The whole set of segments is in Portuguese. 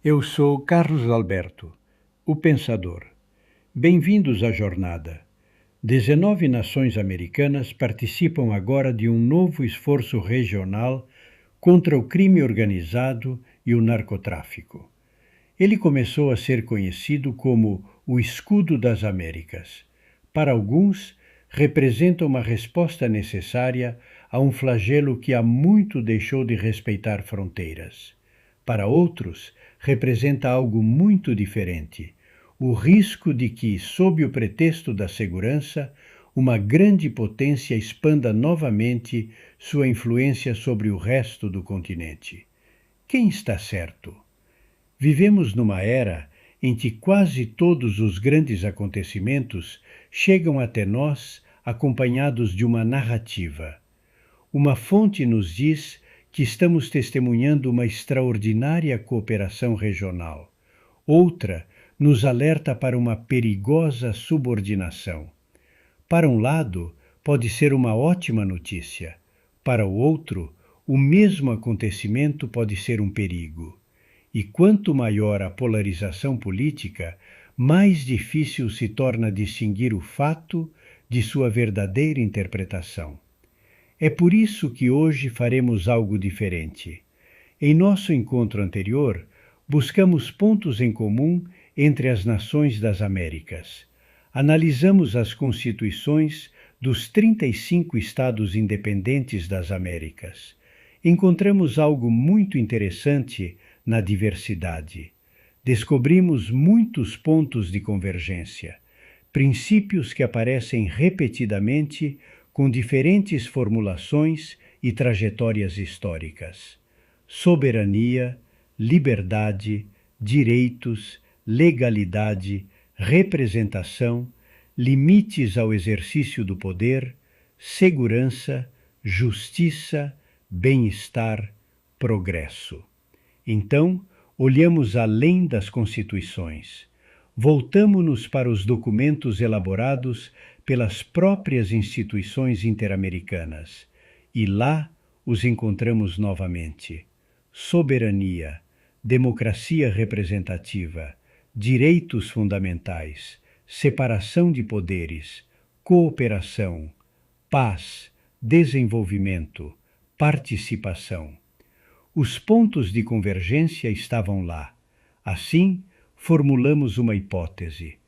Eu sou Carlos Alberto, o Pensador. Bem-vindos à jornada. 19 nações americanas participam agora de um novo esforço regional contra o crime organizado e o narcotráfico. Ele começou a ser conhecido como o Escudo das Américas. Para alguns, representa uma resposta necessária a um flagelo que há muito deixou de respeitar fronteiras. Para outros, representa algo muito diferente: o risco de que, sob o pretexto da segurança, uma grande potência expanda novamente sua influência sobre o resto do continente. Quem está certo? Vivemos numa era em que quase todos os grandes acontecimentos chegam até nós acompanhados de uma narrativa. Uma fonte nos diz que estamos testemunhando uma extraordinária cooperação regional. Outra nos alerta para uma perigosa subordinação. Para um lado, pode ser uma ótima notícia. Para o outro, o mesmo acontecimento pode ser um perigo. E quanto maior a polarização política, mais difícil se torna distinguir o fato de sua verdadeira interpretação. É por isso que hoje faremos algo diferente. Em nosso encontro anterior, buscamos pontos em comum entre as nações das Américas. Analisamos as constituições dos 35 estados independentes das Américas. Encontramos algo muito interessante na diversidade. Descobrimos muitos pontos de convergência, princípios que aparecem repetidamente com diferentes formulações e trajetórias históricas. Soberania, liberdade, direitos, legalidade, representação, limites ao exercício do poder, segurança, justiça, bem-estar, progresso. Então, olhamos além das constituições. Voltamo-nos para os documentos elaborados pelas próprias instituições interamericanas, e lá os encontramos novamente. Soberania, democracia representativa, direitos fundamentais, separação de poderes, cooperação, paz, desenvolvimento, participação. Os pontos de convergência estavam lá. Assim, formulamos uma hipótese.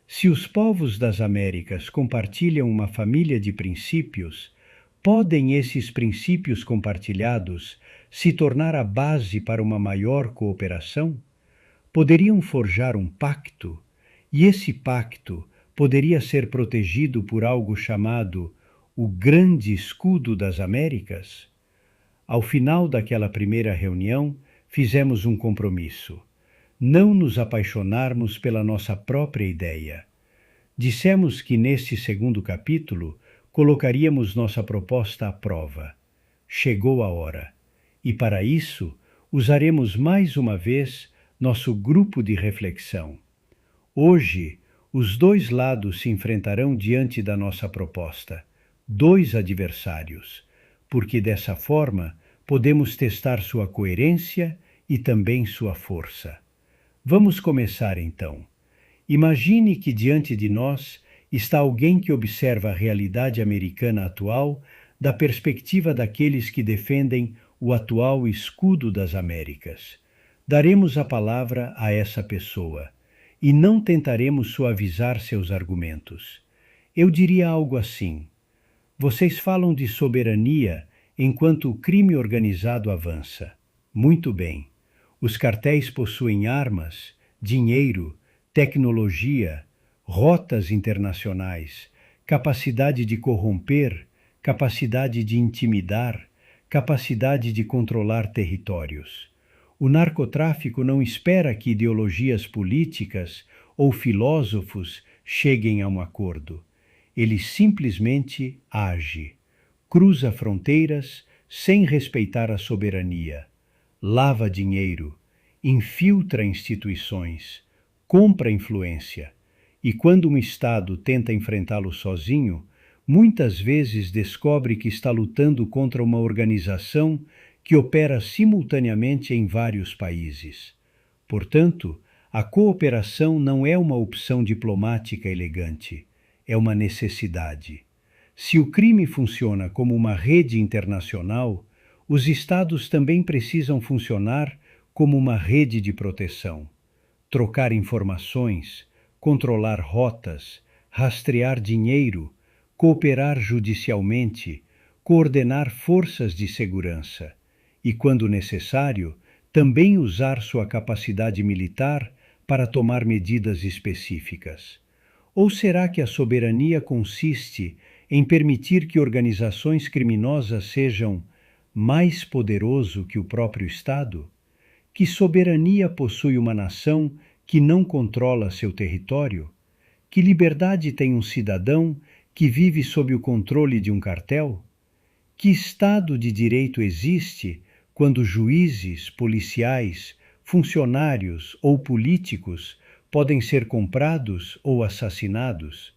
Se os povos das Américas compartilham uma família de princípios, podem esses princípios compartilhados se tornar a base para uma maior cooperação? Poderiam forjar um pacto, e esse pacto poderia ser protegido por algo chamado o Grande Escudo das Américas? Ao final daquela primeira reunião, fizemos um compromisso: não nos apaixonarmos pela nossa própria ideia. Dissemos que neste segundo capítulo colocaríamos nossa proposta à prova. Chegou a hora, e para isso usaremos mais uma vez nosso grupo de reflexão. Hoje, os dois lados se enfrentarão diante da nossa proposta, dois adversários, porque dessa forma podemos testar sua coerência e também sua força. Vamos começar então. Imagine que diante de nós está alguém que observa a realidade americana atual da perspectiva daqueles que defendem o atual escudo das Américas. Daremos a palavra a essa pessoa e não tentaremos suavizar seus argumentos. Eu diria algo assim: vocês falam de soberania enquanto o crime organizado avança. Muito bem. Os cartéis possuem armas, dinheiro, tecnologia, rotas internacionais, capacidade de corromper, capacidade de intimidar, capacidade de controlar territórios. O narcotráfico não espera que ideologias políticas ou filósofos cheguem a um acordo. Ele simplesmente age, cruza fronteiras sem respeitar a soberania, lava dinheiro, infiltra instituições, compra influência, e quando um Estado tenta enfrentá-lo sozinho, muitas vezes descobre que está lutando contra uma organização que opera simultaneamente em vários países. Portanto, a cooperação não é uma opção diplomática elegante, é uma necessidade. Se o crime funciona como uma rede internacional, os Estados também precisam funcionar como uma rede de proteção. Trocar informações, controlar rotas, rastrear dinheiro, cooperar judicialmente, coordenar forças de segurança e, quando necessário, também usar sua capacidade militar para tomar medidas específicas. Ou será que a soberania consiste em permitir que organizações criminosas sejam mais poderoso que o próprio Estado? Que soberania possui uma nação que não controla seu território? Que liberdade tem um cidadão que vive sob o controle de um cartel? Que Estado de Direito existe quando juízes, policiais, funcionários ou políticos podem ser comprados ou assassinados?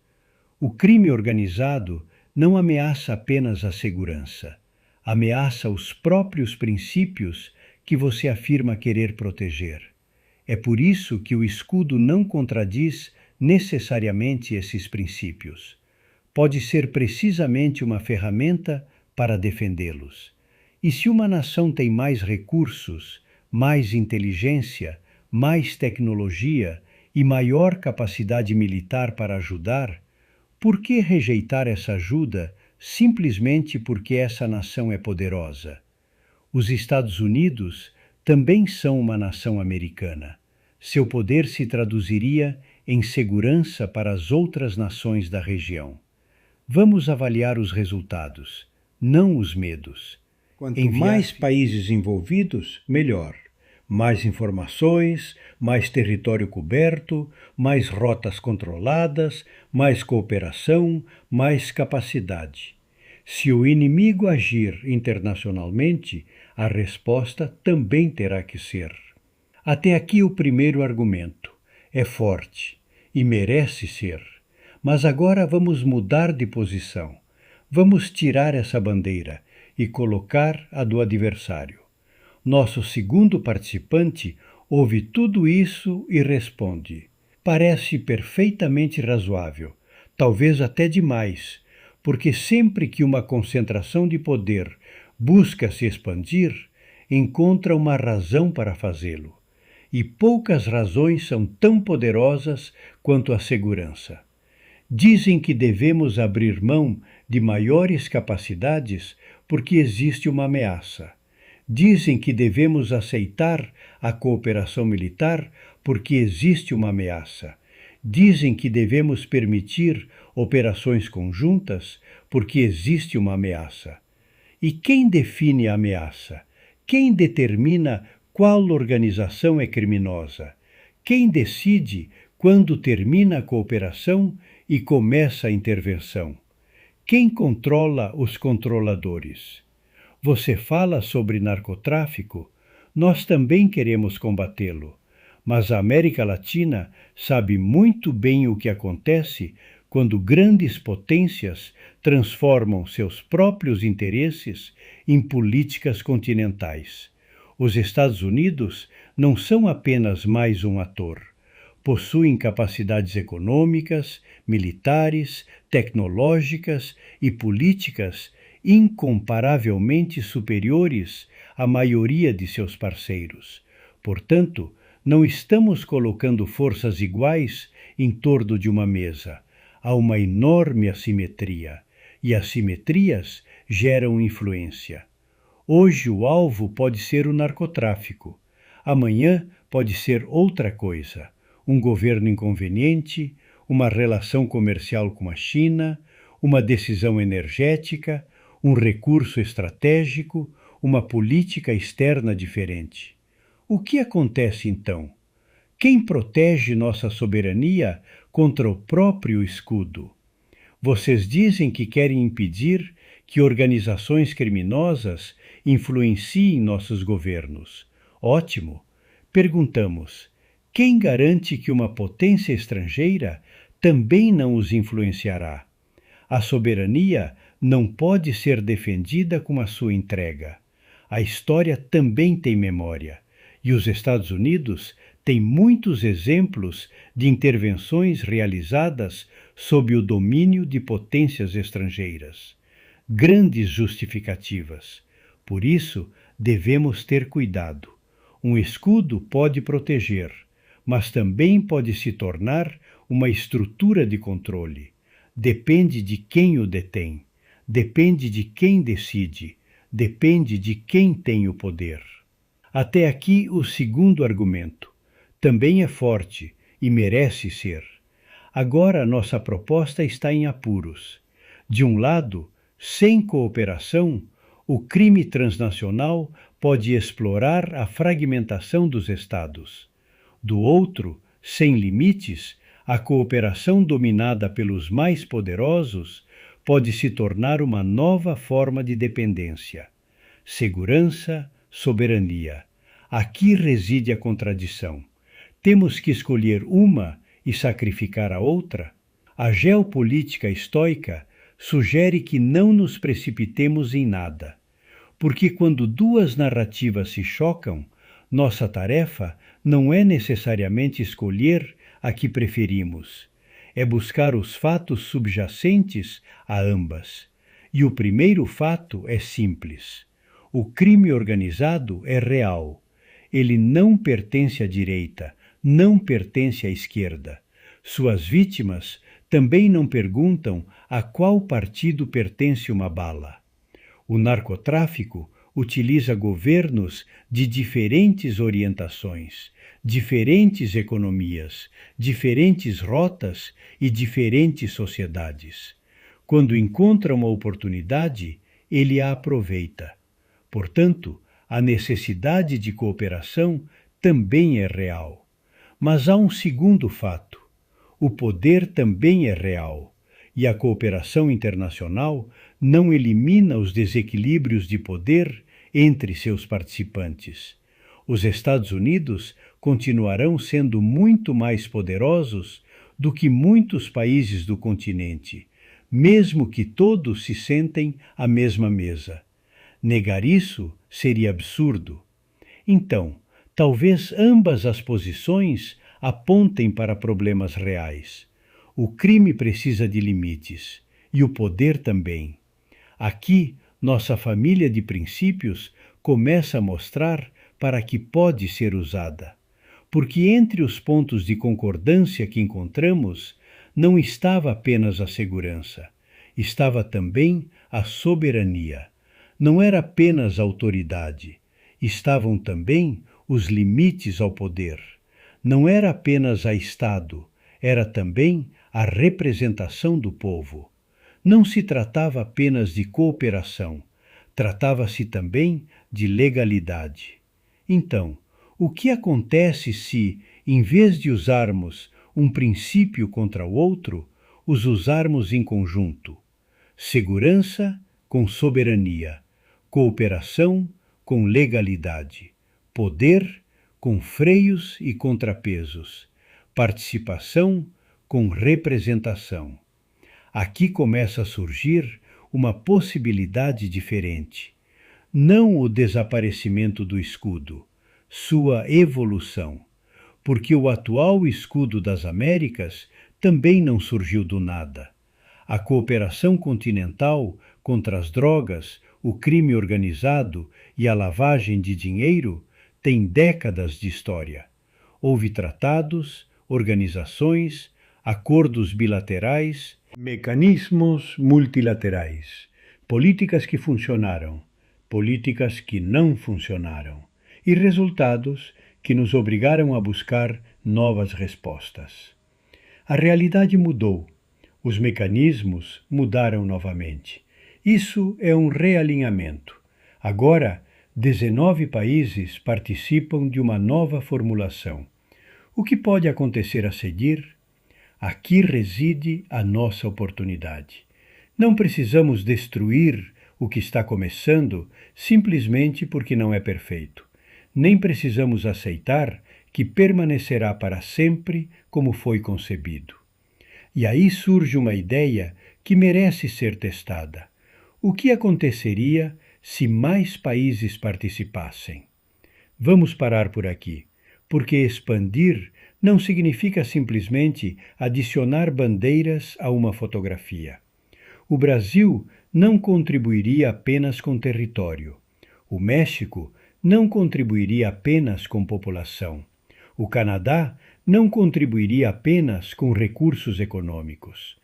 O crime organizado não ameaça apenas a segurança, ameaça os próprios princípios que você afirma querer proteger. É por isso que o escudo não contradiz necessariamente esses princípios. Pode ser precisamente uma ferramenta para defendê-los. E se uma nação tem mais recursos, mais inteligência, mais tecnologia e maior capacidade militar para ajudar, por que rejeitar essa ajuda simplesmente porque essa nação é poderosa? Os Estados Unidos também são uma nação americana. Seu poder se traduziria em segurança para as outras nações da região. Vamos avaliar os resultados, não os medos. Quanto mais países envolvidos, melhor. Mais informações, mais território coberto, mais rotas controladas, mais cooperação, mais capacidade. Se o inimigo agir internacionalmente, a resposta também terá que ser. Até aqui o primeiro argumento. É forte e merece ser. Mas agora vamos mudar de posição. Vamos tirar essa bandeira e colocar a do adversário. Nosso segundo participante ouve tudo isso e responde: parece perfeitamente razoável, talvez até demais, porque sempre que uma concentração de poder busca se expandir, encontra uma razão para fazê-lo. E poucas razões são tão poderosas quanto a segurança. Dizem que devemos abrir mão de maiores capacidades porque existe uma ameaça. Dizem que devemos aceitar a cooperação militar porque existe uma ameaça. Dizem que devemos permitir operações conjuntas porque existe uma ameaça. E quem define a ameaça? Quem determina qual organização é criminosa? Quem decide quando termina a cooperação e começa a intervenção? Quem controla os controladores? Você fala sobre narcotráfico? Nós também queremos combatê-lo, mas a América Latina sabe muito bem o que acontece quando grandes potências transformam seus próprios interesses em políticas continentais. Os Estados Unidos não são apenas mais um ator. Possuem capacidades econômicas, militares, tecnológicas e políticas incomparavelmente superiores à maioria de seus parceiros. Portanto, não estamos colocando forças iguais em torno de uma mesa. Há uma enorme assimetria, e assimetrias geram influência. Hoje o alvo pode ser o narcotráfico. Amanhã pode ser outra coisa. Um governo inconveniente, uma relação comercial com a China, uma decisão energética, um recurso estratégico, uma política externa diferente. O que acontece então? Quem protege nossa soberania contra o próprio escudo? Vocês dizem que querem impedir que organizações criminosas influenciem nossos governos. Ótimo! Perguntamos: quem garante que uma potência estrangeira também não os influenciará? A soberania não pode ser defendida com a sua entrega. A história também tem memória, e os Estados Unidos tem muitos exemplos de intervenções realizadas sob o domínio de potências estrangeiras. Grandes justificativas. Por isso, devemos ter cuidado. Um escudo pode proteger, mas também pode se tornar uma estrutura de controle. Depende de quem o detém, depende de quem decide, depende de quem tem o poder. Até aqui o segundo argumento. Também é forte e merece ser. Agora nossa proposta está em apuros. De um lado, sem cooperação, o crime transnacional pode explorar a fragmentação dos Estados. Do outro, sem limites, a cooperação dominada pelos mais poderosos pode se tornar uma nova forma de dependência. Segurança, soberania. Aqui reside a contradição. Temos que escolher uma e sacrificar a outra? A geopolítica estoica sugere que não nos precipitemos em nada, porque quando duas narrativas se chocam, nossa tarefa não é necessariamente escolher a que preferimos, é buscar os fatos subjacentes a ambas. E o primeiro fato é simples. O crime organizado é real. Ele não pertence à direita, não pertence à esquerda. Suas vítimas também não perguntam a qual partido pertence uma bala. O narcotráfico utiliza governos de diferentes orientações, diferentes economias, diferentes rotas e diferentes sociedades. Quando encontra uma oportunidade, ele a aproveita. Portanto, a necessidade de cooperação também é real. Mas há um segundo fato. O poder também é real, e a cooperação internacional não elimina os desequilíbrios de poder entre seus participantes. Os Estados Unidos continuarão sendo muito mais poderosos do que muitos países do continente, mesmo que todos se sentem à mesma mesa. Negar isso seria absurdo. Então, talvez ambas as posições apontem para problemas reais. O crime precisa de limites, e o poder também. Aqui, nossa família de princípios começa a mostrar para que pode ser usada. Porque entre os pontos de concordância que encontramos, não estava apenas a segurança, estava também a soberania. Não era apenas a autoridade, estavam também os limites ao poder. Não era apenas a Estado, era também a representação do povo. Não se tratava apenas de cooperação, tratava-se também de legalidade. Então, o que acontece se, em vez de usarmos um princípio contra o outro, os usarmos em conjunto? Segurança com soberania, cooperação com legalidade, poder com freios e contrapesos, participação com representação. Aqui começa a surgir uma possibilidade diferente. Não o desaparecimento do escudo, sua evolução, porque o atual escudo das Américas também não surgiu do nada. A cooperação continental contra as drogas, o crime organizado e a lavagem de dinheiro tem décadas de história. Houve tratados, organizações, acordos bilaterais, mecanismos multilaterais, políticas que funcionaram, políticas que não funcionaram, e resultados que nos obrigaram a buscar novas respostas. A realidade mudou, os mecanismos mudaram novamente. Isso é um realinhamento. Agora, 19 países participam de uma nova formulação. O que pode acontecer a seguir? Aqui reside a nossa oportunidade. Não precisamos destruir o que está começando simplesmente porque não é perfeito. Nem precisamos aceitar que permanecerá para sempre como foi concebido. E aí surge uma ideia que merece ser testada. O que aconteceria se mais países participassem? Vamos parar por aqui. porque expandir não significa simplesmente adicionar bandeiras a uma fotografia. O Brasil não contribuiria apenas com território. O México não contribuiria apenas com população. O Canadá não contribuiria apenas com recursos econômicos.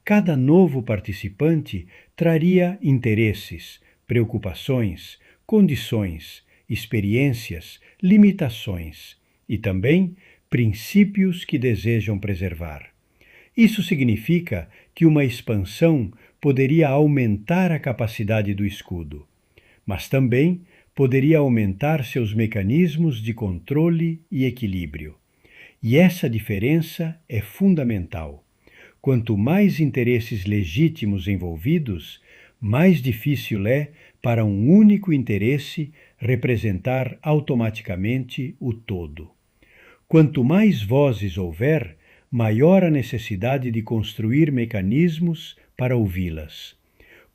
Cada novo participante traria interesses, preocupações, condições, experiências, limitações e também princípios que desejam preservar. Isso significa que uma expansão poderia aumentar a capacidade do escudo, mas também poderia aumentar seus mecanismos de controle e equilíbrio. E essa diferença é fundamental. Quanto mais interesses legítimos envolvidos, mais difícil é para um único interesse representar automaticamente o todo. Quanto mais vozes houver, maior a necessidade de construir mecanismos para ouvi-las.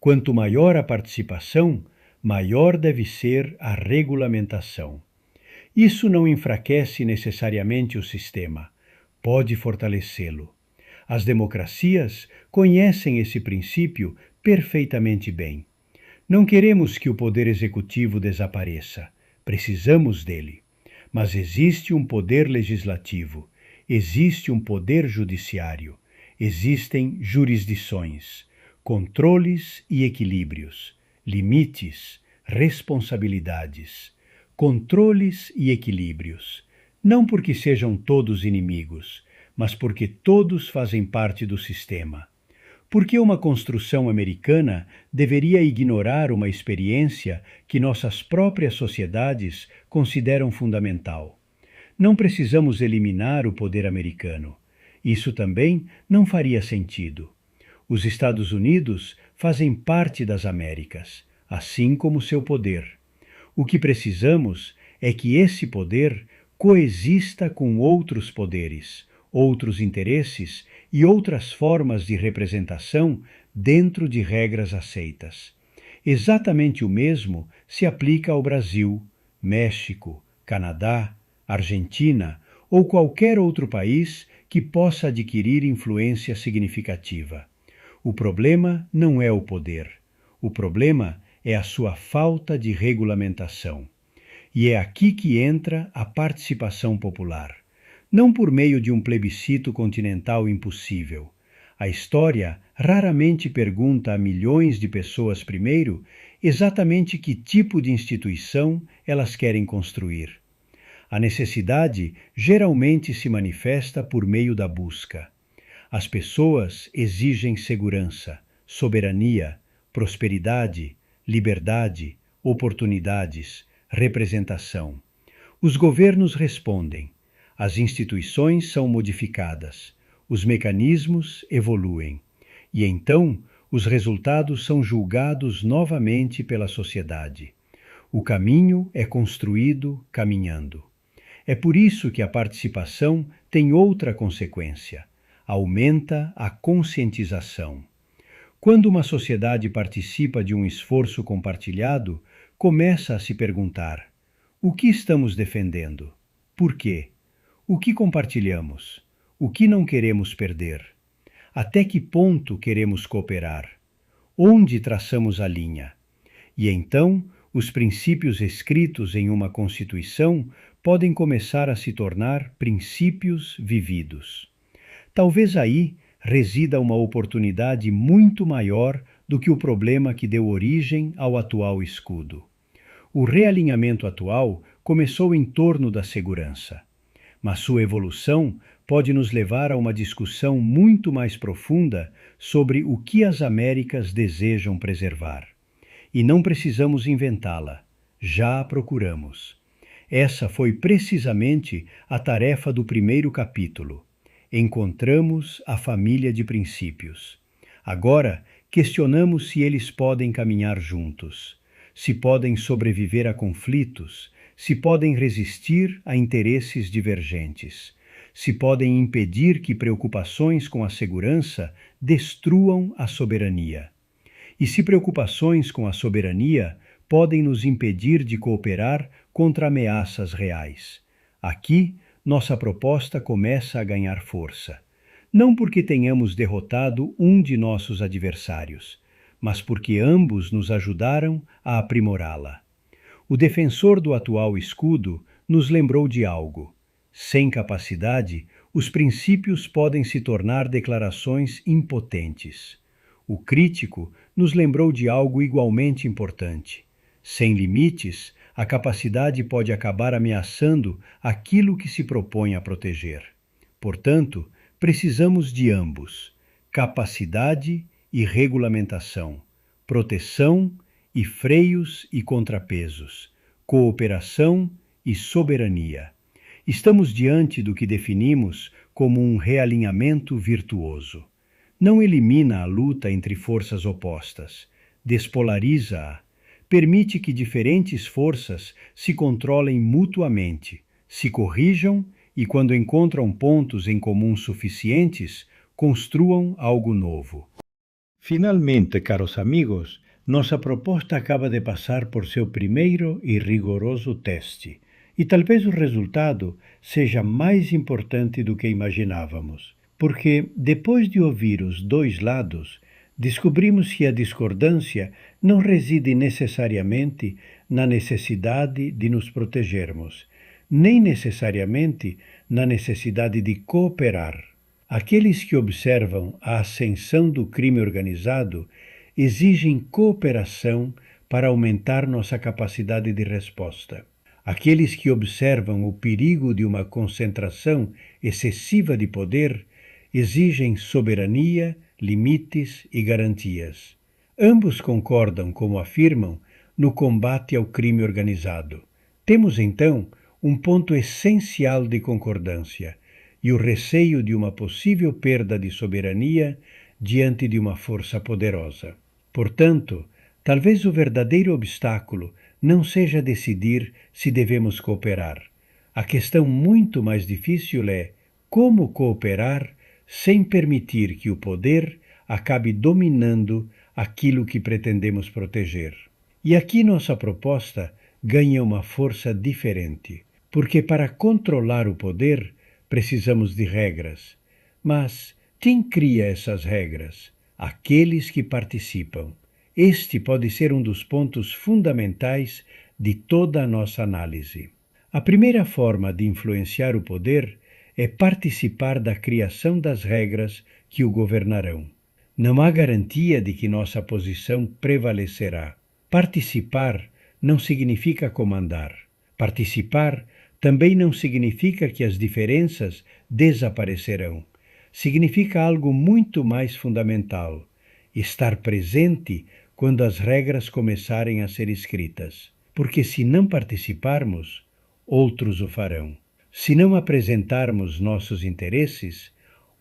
Quanto maior a participação, maior deve ser a regulamentação. Isso não enfraquece necessariamente o sistema, pode fortalecê-lo. As democracias conhecem esse princípio perfeitamente bem. Não queremos que o poder executivo desapareça, precisamos dele. Mas existe um poder legislativo, existe um poder judiciário, existem jurisdições, controles e equilíbrios, limites, responsabilidades, controles e equilíbrios, não porque sejam todos inimigos, mas porque todos fazem parte do sistema. Por que uma construção americana deveria ignorar uma experiência que nossas próprias sociedades consideram fundamental? Não precisamos eliminar o poder americano. Isso também não faria sentido. Os Estados Unidos fazem parte das Américas, assim como seu poder. O que precisamos é que esse poder coexista com outros poderes, outros interesses e outras formas de representação dentro de regras aceitas. Exatamente o mesmo se aplica ao Brasil, México, Canadá, Argentina ou qualquer outro país que possa adquirir influência significativa. O problema não é o poder. O problema é a sua falta de regulamentação. E é aqui que entra a participação popular. Não por meio de um plebiscito continental impossível. A história raramente pergunta a milhões de pessoas primeiro exatamente que tipo de instituição elas querem construir. A necessidade geralmente se manifesta por meio da busca. As pessoas exigem segurança, soberania, prosperidade, liberdade, oportunidades, representação. Os governos respondem. As instituições são modificadas, os mecanismos evoluem, e então os resultados são julgados novamente pela sociedade. O caminho é construído caminhando. É por isso que a participação tem outra consequência: aumenta a conscientização. Quando uma sociedade participa de um esforço compartilhado, começa a se perguntar: o que estamos defendendo? Por quê? O que compartilhamos? O que não queremos perder? Até que ponto queremos cooperar? Onde traçamos a linha? E então, os princípios escritos em uma Constituição podem começar a se tornar princípios vividos. Talvez aí resida uma oportunidade muito maior do que o problema que deu origem ao atual escudo. O realinhamento atual começou em torno da segurança. Mas sua evolução pode nos levar a uma discussão muito mais profunda sobre o que as Américas desejam preservar. E não precisamos inventá-la, já a procuramos. Essa foi precisamente a tarefa do primeiro capítulo. Encontramos a família de princípios. Agora, questionamos se eles podem caminhar juntos, se podem sobreviver a conflitos, se podem resistir a interesses divergentes, se podem impedir que preocupações com a segurança destruam a soberania. E se preocupações com a soberania podem nos impedir de cooperar contra ameaças reais. Aqui, nossa proposta começa a ganhar força. Não porque tenhamos derrotado um de nossos adversários, mas porque ambos nos ajudaram a aprimorá-la. O defensor do atual escudo nos lembrou de algo. Sem capacidade, os princípios podem se tornar declarações impotentes. O crítico nos lembrou de algo igualmente importante. Sem limites, a capacidade pode acabar ameaçando aquilo que se propõe a proteger. Portanto, precisamos de ambos: capacidade e regulamentação, proteção e freios e contrapesos, cooperação e soberania. Estamos diante do que definimos como um realinhamento virtuoso. Não elimina a luta entre forças opostas, despolariza-a, permite que diferentes forças se controlem mutuamente, se corrijam e, quando encontram pontos em comum suficientes, construam algo novo. Finalmente, caros amigos, nossa proposta acaba de passar por seu primeiro e rigoroso teste, e talvez o resultado seja mais importante do que imaginávamos, porque, depois de ouvir os dois lados, descobrimos que a discordância não reside necessariamente na necessidade de nos protegermos, nem necessariamente na necessidade de cooperar. Aqueles que observam a ascensão do crime organizado exigem cooperação para aumentar nossa capacidade de resposta. Aqueles que observam o perigo de uma concentração excessiva de poder exigem soberania, limites e garantias. Ambos concordam, como afirmam, no combate ao crime organizado. Temos, então, um ponto essencial de concordância e o receio de uma possível perda de soberania diante de uma força poderosa. Portanto, talvez o verdadeiro obstáculo não seja decidir se devemos cooperar. A questão muito mais difícil é como cooperar sem permitir que o poder acabe dominando aquilo que pretendemos proteger. E aqui nossa proposta ganha uma força diferente, porque para controlar o poder precisamos de regras. Mas quem cria essas regras? Aqueles que participam. Este pode ser um dos pontos fundamentais de toda a nossa análise. A primeira forma de influenciar o poder é participar da criação das regras que o governarão. Não há garantia de que nossa posição prevalecerá. Participar não significa comandar. Participar também não significa que as diferenças desaparecerão. Significa algo muito mais fundamental: estar presente quando as regras começarem a ser escritas. Porque se não participarmos, outros o farão. Se não apresentarmos nossos interesses,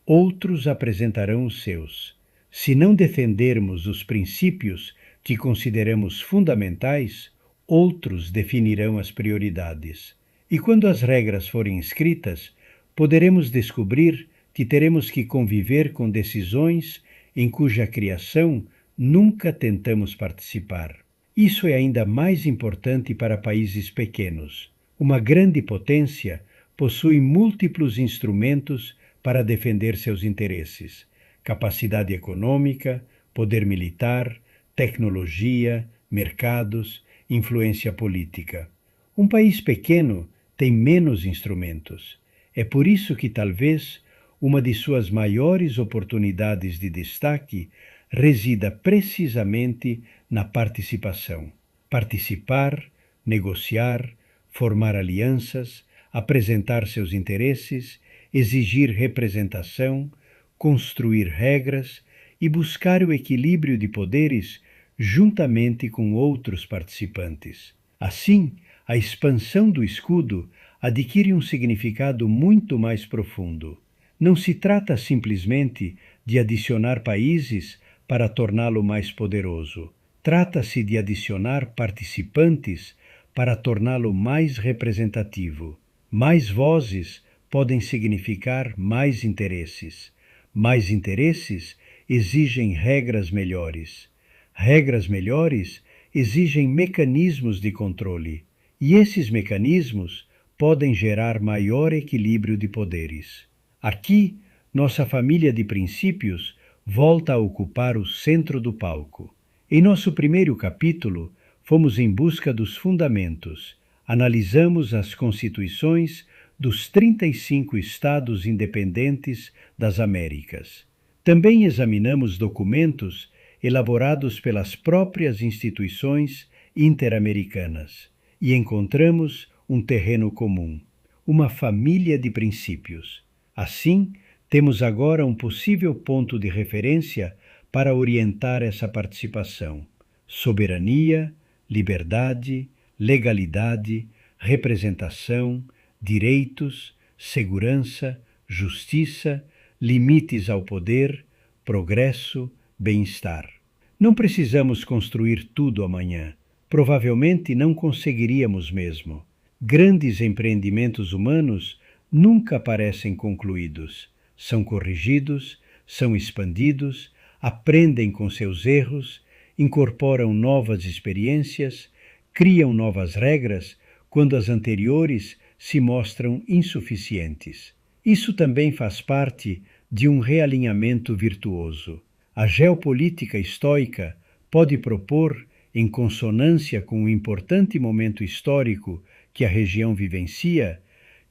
outros apresentarão os seus. Se não defendermos os princípios que consideramos fundamentais, outros definirão as prioridades. E quando as regras forem escritas, poderemos descobrir que teremos que conviver com decisões em cuja criação nunca tentamos participar. Isso é ainda mais importante para países pequenos. Uma grande potência possui múltiplos instrumentos para defender seus interesses: capacidade econômica, poder militar, tecnologia, mercados, influência política. Um país pequeno tem menos instrumentos. É por isso que talvez uma de suas maiores oportunidades de destaque resida precisamente na participação. Participar, negociar, formar alianças, apresentar seus interesses, exigir representação, construir regras e buscar o equilíbrio de poderes juntamente com outros participantes. Assim, a expansão do escudo adquire um significado muito mais profundo. Não se trata simplesmente de adicionar países para torná-lo mais poderoso. Trata-se de adicionar participantes para torná-lo mais representativo. Mais vozes podem significar mais interesses. Mais interesses exigem regras melhores. Regras melhores exigem mecanismos de controle. E esses mecanismos podem gerar maior equilíbrio de poderes. Aqui, nossa família de princípios volta a ocupar o centro do palco. Em nosso primeiro capítulo, fomos em busca dos fundamentos, analisamos as constituições dos 35 estados independentes das Américas. Também examinamos documentos elaborados pelas próprias instituições interamericanas e encontramos um terreno comum, uma família de princípios. Assim, temos agora um possível ponto de referência para orientar essa participação: soberania, liberdade, legalidade, representação, direitos, segurança, justiça, limites ao poder, progresso, bem-estar. Não precisamos construir tudo amanhã. Provavelmente não conseguiríamos mesmo. Grandes empreendimentos humanos nunca parecem concluídos. São corrigidos, são expandidos, aprendem com seus erros, incorporam novas experiências, criam novas regras quando as anteriores se mostram insuficientes. Isso também faz parte de um realinhamento virtuoso. A geopolítica estoica pode propor, em consonância com o importante momento histórico que a região vivencia,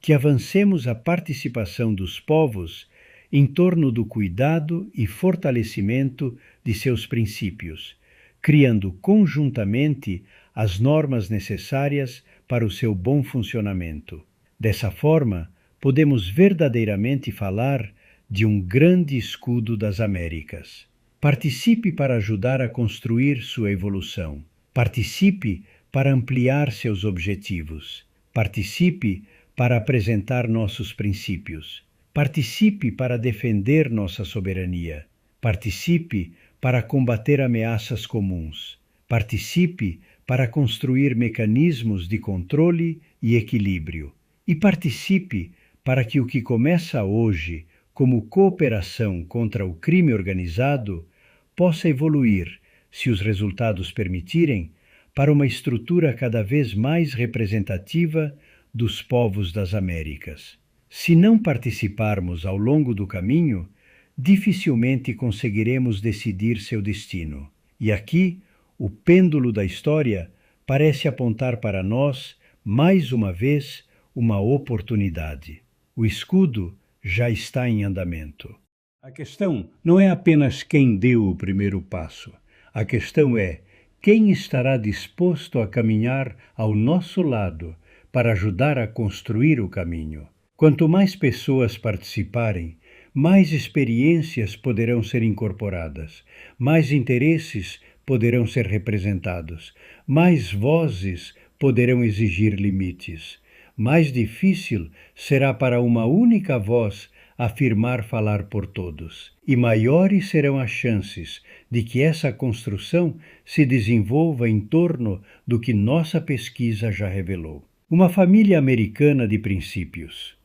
que avancemos a participação dos povos em torno do cuidado e fortalecimento de seus princípios, criando conjuntamente as normas necessárias para o seu bom funcionamento. Dessa forma, podemos verdadeiramente falar de um grande escudo das Américas. Participe para ajudar a construir sua evolução. Participe para ampliar seus objetivos. Participe para apresentar nossos princípios. Participe para defender nossa soberania. Participe para combater ameaças comuns. Participe para construir mecanismos de controle e equilíbrio. E participe para que o que começa hoje como cooperação contra o crime organizado possa evoluir, se os resultados permitirem, para uma estrutura cada vez mais representativa dos povos das Américas. Se não participarmos ao longo do caminho, dificilmente conseguiremos decidir seu destino. E aqui, o pêndulo da história parece apontar para nós, mais uma vez, uma oportunidade. O escudo já está em andamento. A questão não é apenas quem deu o primeiro passo. A questão é quem estará disposto a caminhar ao nosso lado para ajudar a construir o caminho. Quanto mais pessoas participarem, mais experiências poderão ser incorporadas, mais interesses poderão ser representados, mais vozes poderão exigir limites. Mais difícil será para uma única voz afirmar falar por todos, e maiores serão as chances de que essa construção se desenvolva em torno do que nossa pesquisa já revelou. Uma família americana de princípios.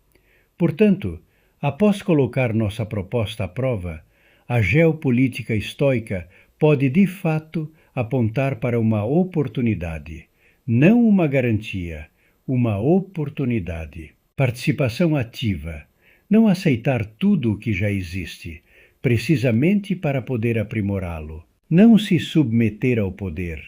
Portanto, após colocar nossa proposta à prova, a geopolítica estoica pode de fato apontar para uma oportunidade, não uma garantia, uma oportunidade. Participação ativa. Não aceitar tudo o que já existe, precisamente para poder aprimorá-lo. Não se submeter ao poder,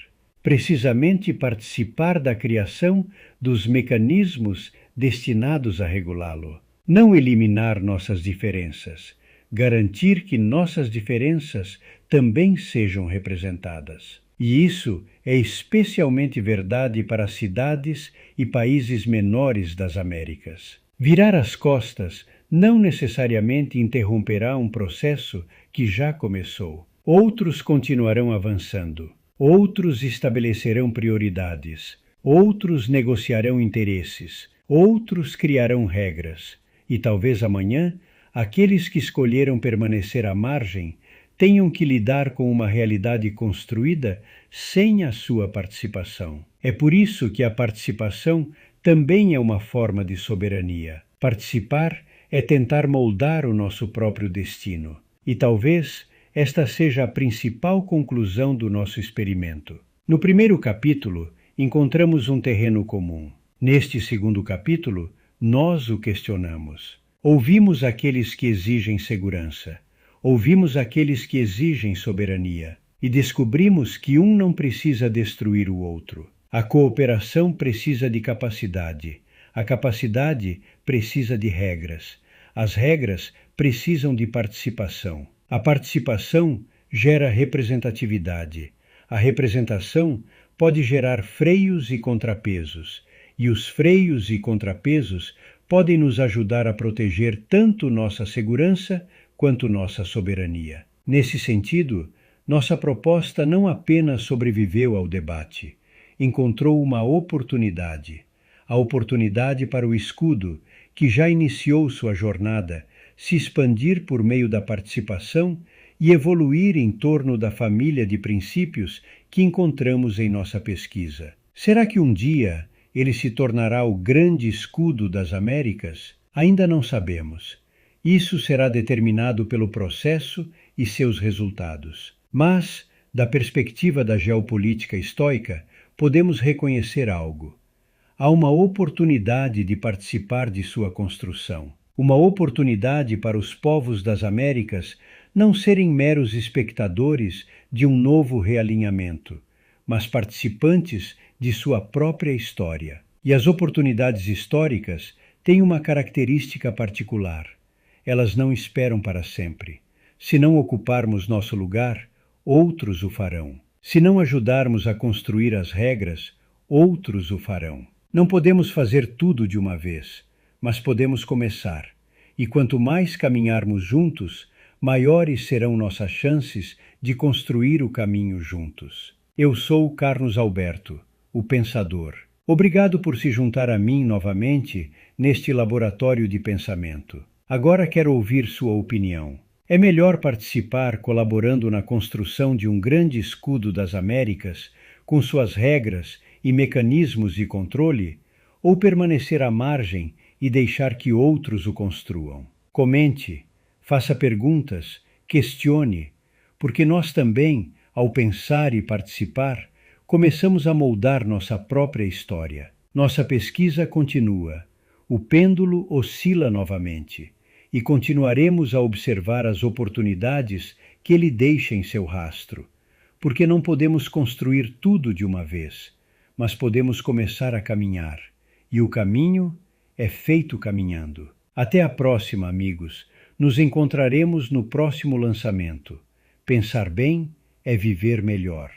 precisamente participar da criação dos mecanismos destinados a regulá-lo. Não eliminar nossas diferenças, garantir que nossas diferenças também sejam representadas. E isso é especialmente verdade para as cidades e países menores das Américas. Virar as costas não necessariamente interromperá um processo que já começou. Outros continuarão avançando, outros estabelecerão prioridades, outros negociarão interesses, outros criarão regras, e talvez amanhã aqueles que escolheram permanecer à margem tenham que lidar com uma realidade construída sem a sua participação. É por isso que a participação também é uma forma de soberania. Participar é tentar moldar o nosso próprio destino. E talvez esta seja a principal conclusão do nosso experimento. No primeiro capítulo, encontramos um terreno comum. Neste segundo capítulo, nós o questionamos. Ouvimos aqueles que exigem segurança. Ouvimos aqueles que exigem soberania. E descobrimos que um não precisa destruir o outro. A cooperação precisa de capacidade. A capacidade precisa de regras. As regras precisam de participação. A participação gera representatividade. A representação pode gerar freios e contrapesos. E os freios e contrapesos podem nos ajudar a proteger tanto nossa segurança quanto nossa soberania. Nesse sentido, nossa proposta não apenas sobreviveu ao debate, encontrou uma oportunidade. A oportunidade para o escudo, que já iniciou sua jornada, se expandir por meio da participação e evoluir em torno da família de princípios que encontramos em nossa pesquisa. Será que um dia ele se tornará o grande escudo das Américas? Ainda não sabemos. Isso será determinado pelo processo e seus resultados. Mas, da perspectiva da geopolítica estoica, podemos reconhecer algo. Há uma oportunidade de participar de sua construção. Uma oportunidade para os povos das Américas não serem meros espectadores de um novo realinhamento, mas participantes de sua própria história. E as oportunidades históricas têm uma característica particular. Elas não esperam para sempre. Se não ocuparmos nosso lugar, outros o farão. Se não ajudarmos a construir as regras, outros o farão. Não podemos fazer tudo de uma vez, mas podemos começar. E quanto mais caminharmos juntos, maiores serão nossas chances de construir o caminho juntos. Eu sou Carlos Alberto, o Pensador. Obrigado por se juntar a mim novamente neste laboratório de pensamento. Agora quero ouvir sua opinião. É melhor participar colaborando na construção de um grande escudo das Américas, com suas regras e mecanismos de controle, ou permanecer à margem e deixar que outros o construam? Comente, faça perguntas, questione, porque nós também, ao pensar e participar, começamos a moldar nossa própria história. Nossa pesquisa continua. O pêndulo oscila novamente. E continuaremos a observar as oportunidades que ele deixa em seu rastro, porque não podemos construir tudo de uma vez, mas podemos começar a caminhar, e o caminho é feito caminhando. Até a próxima, amigos. Nos encontraremos no próximo lançamento. Pensar bem é viver melhor.